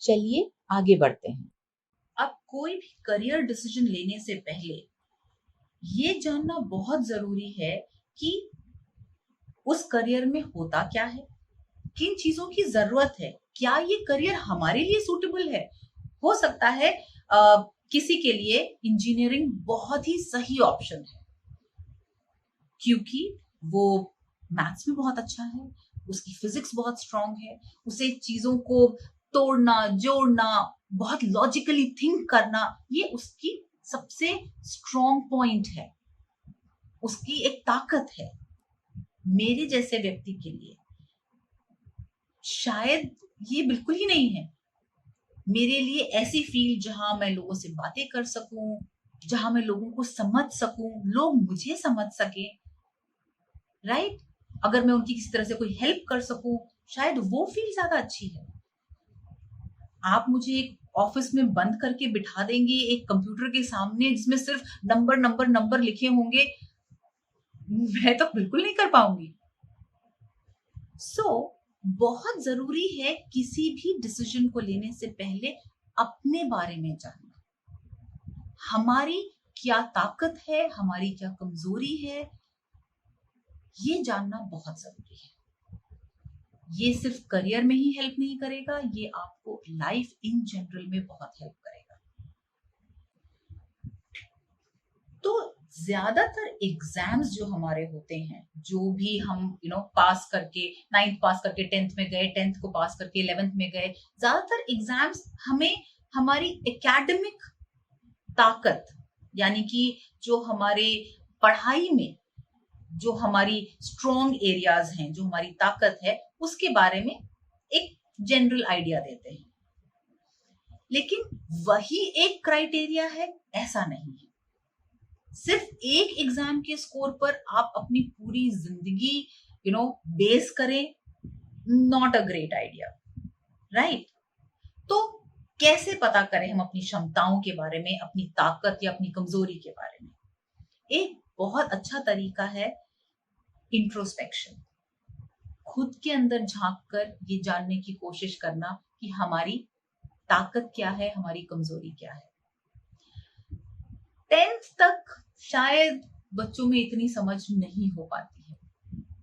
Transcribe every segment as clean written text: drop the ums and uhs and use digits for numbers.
चलिए आगे बढ़ते हैं। अब कोई भी करियर डिसीजन लेने से पहले ये जानना बहुत जरूरी है कि उस करियर में होता क्या है, किन चीजों की जरूरत है, क्या ये करियर हमारे लिए सूटेबल है। हो सकता है किसी के लिए इंजीनियरिंग बहुत ही सही ऑप्शन है, क्योंकि वो मैथ्स में बहुत अच्छा है, उसकी फिजिक्स बहुत स्ट्रांग है, उसे चीजों को तोड़ना जोड़ना, बहुत लॉजिकली थिंक करना, ये उसकी सबसे स्ट्रांग पॉइंट है, उसकी एक ताकत है। मेरे जैसे व्यक्ति के लिए शायद ये बिल्कुल ही नहीं है। मेरे लिए ऐसी फील्ड जहां मैं लोगों से बातें कर सकूं, जहां मैं लोगों को समझ सकूं, लोग मुझे समझ सके, राइट, अगर मैं उनकी किसी तरह से कोई हेल्प कर सकूं, शायद वो फील्ड ज्यादा अच्छी है। आप मुझे एक ऑफिस में बंद करके बिठा देंगे एक कंप्यूटर के सामने जिसमें सिर्फ नंबर नंबर नंबर लिखे होंगे, मैं तो बिल्कुल नहीं कर पाऊंगी। बहुत जरूरी है किसी भी डिसीजन को लेने से पहले अपने बारे में जानना। हमारी क्या ताकत है, हमारी क्या कमजोरी है, ये जानना बहुत जरूरी है। ये सिर्फ करियर में ही हेल्प नहीं करेगा, ये आपको लाइफ इन जनरल में बहुत हेल्प करेगा। तो ज्यादातर एग्जाम्स जो हमारे होते हैं, जो भी हम पास करके, 9th पास करके 10th में गए, 10th को पास करके 11th में गए, ज्यादातर एग्जाम्स हमें हमारी एकेडमिक ताकत, यानी कि जो हमारे पढ़ाई में जो हमारी स्ट्रॉन्ग एरियाज हैं, जो हमारी ताकत है, उसके बारे में एक जनरल आइडिया देते हैं। लेकिन वही एक क्राइटेरिया है, ऐसा नहीं है। सिर्फ एक एग्जाम के स्कोर पर आप अपनी पूरी जिंदगी बेस करें, not a great idea, right. तो कैसे पता करें हम अपनी क्षमताओं के बारे में, अपनी ताकत या अपनी कमजोरी के बारे में? एक बहुत अच्छा तरीका है इंट्रोस्पेक्शन। खुद के अंदर झांक कर ये जानने की कोशिश करना कि हमारी ताकत क्या है, हमारी कमजोरी क्या है। 10th तक शायद बच्चों में इतनी समझ नहीं हो पाती है,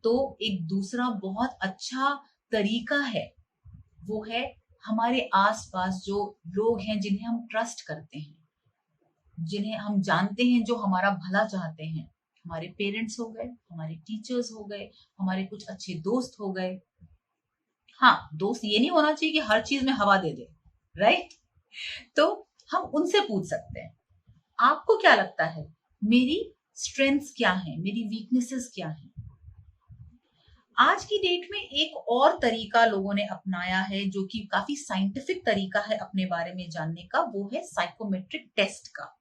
तो एक दूसरा बहुत अच्छा तरीका है, वो है हमारे आसपास जो लोग हैं जिन्हें हम ट्रस्ट करते हैं, जिन्हें हम जानते हैं, जो हमारा भला चाहते हैं। हमारे पेरेंट्स हो गए, हमारे टीचर्स हो गए, हमारे कुछ अच्छे दोस्त हो गए। हाँ, दोस्त ये नहीं होना चाहिए कि हर चीज में हवा दे दे, राइट। तो हम उनसे पूछ सकते हैं, आपको क्या लगता है मेरी स्ट्रेंथ्स क्या है, मेरी वीकनेसेस क्या है। आज की डेट में एक और तरीका लोगों ने अपनाया है, जो कि काफी साइंटिफिक तरीका है अपने बारे में जानने का, वो है साइकोमेट्रिक टेस्ट का।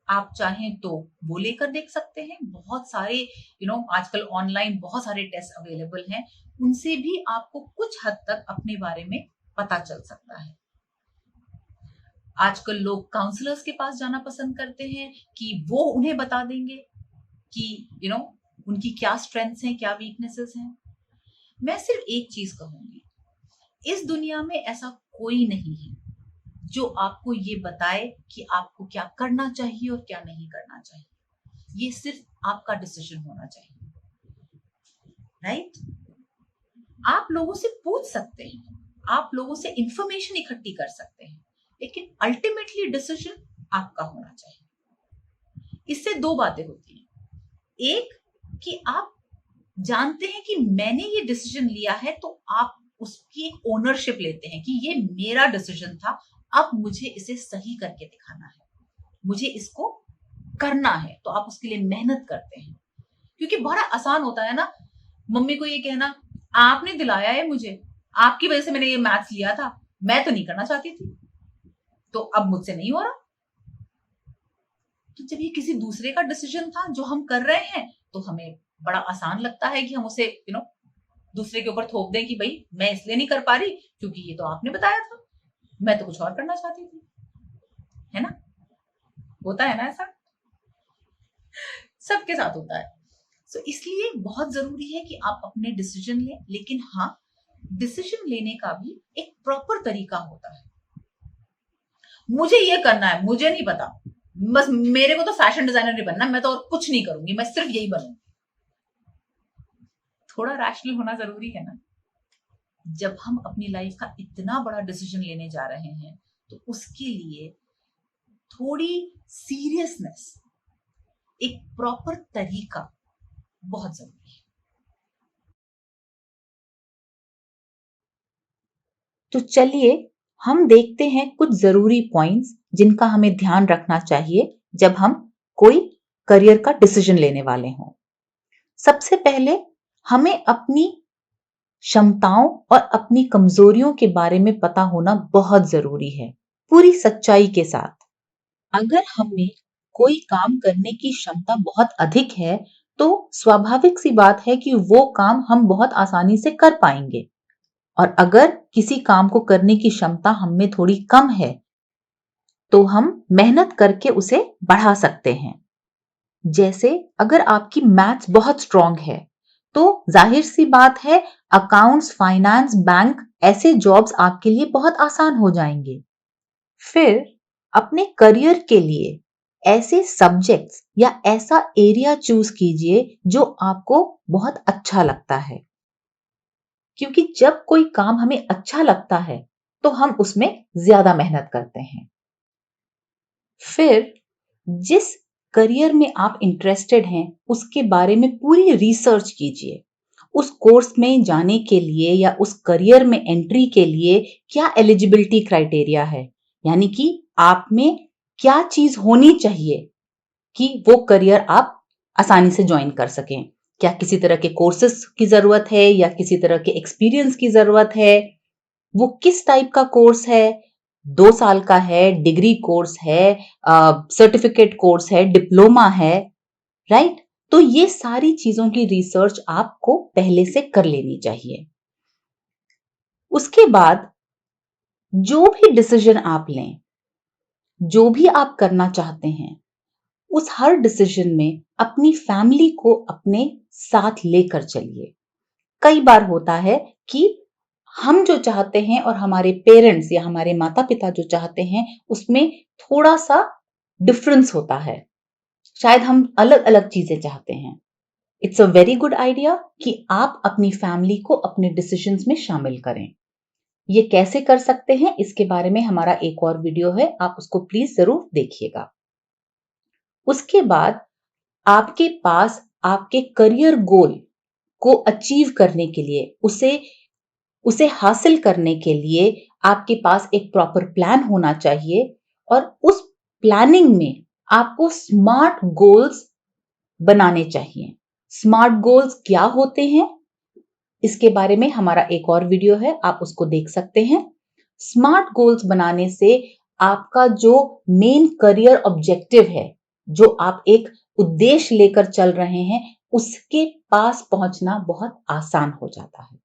आप चाहें तो वो लेकर देख सकते हैं, बहुत सारे आजकल ऑनलाइन बहुत सारे टेस्ट अवेलेबल हैं, उनसे भी आपको कुछ हद तक अपने बारे में पता चल सकता है। आजकल लोग काउंसलर्स के पास जाना पसंद करते हैं कि वो उन्हें बता देंगे कि उनकी क्या स्ट्रेंथ्स हैं, क्या वीकनेसेस हैं। मैं सिर्फ एक चीज कहूंगी, इस दुनिया में ऐसा कोई नहीं है जो आपको ये बताए कि आपको क्या करना चाहिए और क्या नहीं करना चाहिए। ये सिर्फ आपका डिसीजन होना चाहिए, राइट। आप लोगों से पूछ सकते हैं, आप लोगों से इंफॉर्मेशन इकट्ठी कर सकते हैं, लेकिन अल्टीमेटली डिसीजन आपका होना चाहिए। इससे दो बातें होती हैं, एक कि आप जानते हैं कि मैंने ये डिसीजन लिया है, तो आप उसकी एक ओनरशिप लेते हैं कि ये मेरा डिसीजन था, अब मुझे इसे सही करके दिखाना है, मुझे इसको करना है, तो आप उसके लिए मेहनत करते हैं। क्योंकि बड़ा आसान होता है ना मम्मी को ये कहना, आपने दिलाया है मुझे, आपकी वजह से मैंने ये मैथ्स लिया था, मैं तो नहीं करना चाहती थी, तो अब मुझसे नहीं हो रहा। तो जब ये किसी दूसरे का डिसीजन था जो हम कर रहे हैं, तो हमें बड़ा आसान लगता है कि हम उसे दूसरे के ऊपर थोप दें कि भाई मैं इसलिए नहीं कर पा रही क्योंकि ये तो आपने बताया था, मैं तो कुछ और करना चाहती थी, है ना। होता है ना ऐसा, सबके साथ होता है। इसलिए बहुत जरूरी है कि आप अपने डिसीजन लें, लेकिन हाँ, डिसीजन लेने का भी एक प्रॉपर तरीका होता है। मुझे ये करना है, मुझे नहीं पता, बस मेरे को तो फैशन डिजाइनर नहीं बनना, मैं तो और कुछ नहीं करूंगी, मैं सिर्फ यही बनूंगी। थोड़ा रैशनल होना जरूरी है ना। जब हम अपनी लाइफ का इतना बड़ा डिसीजन लेने जा रहे हैं तो उसके लिए थोड़ी सीरियसनेस, एक प्रॉपर तरीका बहुत जरूरी है। तो चलिए हम देखते हैं कुछ जरूरी पॉइंट्स जिनका हमें ध्यान रखना चाहिए जब हम कोई करियर का डिसीजन लेने वाले हों। सबसे पहले हमें अपनी क्षमताओं और अपनी कमजोरियों के बारे में पता होना बहुत जरूरी है, पूरी सच्चाई के साथ। अगर हमें कोई काम करने की क्षमता बहुत अधिक है तो स्वाभाविक सी बात है कि वो काम हम बहुत आसानी से कर पाएंगे, और अगर किसी काम को करने की क्षमता हम में थोड़ी कम है तो हम मेहनत करके उसे बढ़ा सकते हैं। जैसे अगर आपकी मैथ्स बहुत स्ट्रांग है तो जाहिर सी बात है अकाउंट्स, फाइनेंस, बैंक ऐसे जॉब्स आपके लिए बहुत आसान हो जाएंगे। फिर अपने करियर के लिए ऐसे सब्जेक्ट्स या ऐसा एरिया चूज कीजिए जो आपको बहुत अच्छा लगता है, क्योंकि जब कोई काम हमें अच्छा लगता है तो हम उसमें ज्यादा मेहनत करते हैं। फिर जिस करियर में आप इंटरेस्टेड हैं उसके बारे में पूरी रिसर्च कीजिए। उस कोर्स में जाने के लिए या उस करियर में एंट्री के लिए क्या एलिजिबिलिटी क्राइटेरिया है, यानी कि आप में क्या चीज होनी चाहिए कि वो करियर आप आसानी से ज्वाइन कर सकें। क्या किसी तरह के कोर्सेस की जरूरत है या किसी तरह के एक्सपीरियंस की जरूरत है, वो किस टाइप का कोर्स है, 2 साल का है, डिग्री कोर्स है, सर्टिफिकेट कोर्स है, डिप्लोमा है, राइट। तो ये सारी चीजों की रिसर्च आपको पहले से कर लेनी चाहिए। उसके बाद जो भी डिसीजन आप लें, जो भी आप करना चाहते हैं, उस हर डिसीजन में अपनी फैमिली को अपने साथ लेकर चलिए। कई बार होता है कि हम जो चाहते हैं और हमारे पेरेंट्स या हमारे माता पिता जो चाहते हैं उसमें थोड़ा सा डिफरेंस होता है, शायद हम अलग अलग चीजें चाहते हैं। It's a very good idea कि आप अपनी फैमिली को अपने डिसीजंस में शामिल करें। ये कैसे कर सकते हैं इसके बारे में हमारा एक और वीडियो है, आप उसको प्लीज जरूर देखिएगा। उसके बाद आपके पास आपके करियर गोल को अचीव करने के लिए, उसे उसे हासिल करने के लिए आपके पास एक प्रॉपर प्लान होना चाहिए, और उस प्लानिंग में आपको स्मार्ट गोल्स बनाने चाहिए। स्मार्ट गोल्स क्या होते हैं इसके बारे में हमारा एक और वीडियो है, आप उसको देख सकते हैं। स्मार्ट गोल्स बनाने से आपका जो मेन करियर ऑब्जेक्टिव है, जो आप एक उद्देश्य लेकर चल रहे हैं, उसके पास पहुंचना बहुत आसान हो जाता है।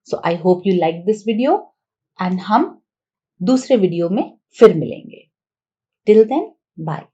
So I hope you like this video and हम दूसरे वीडियो में फिर मिलेंगे। Till then, bye.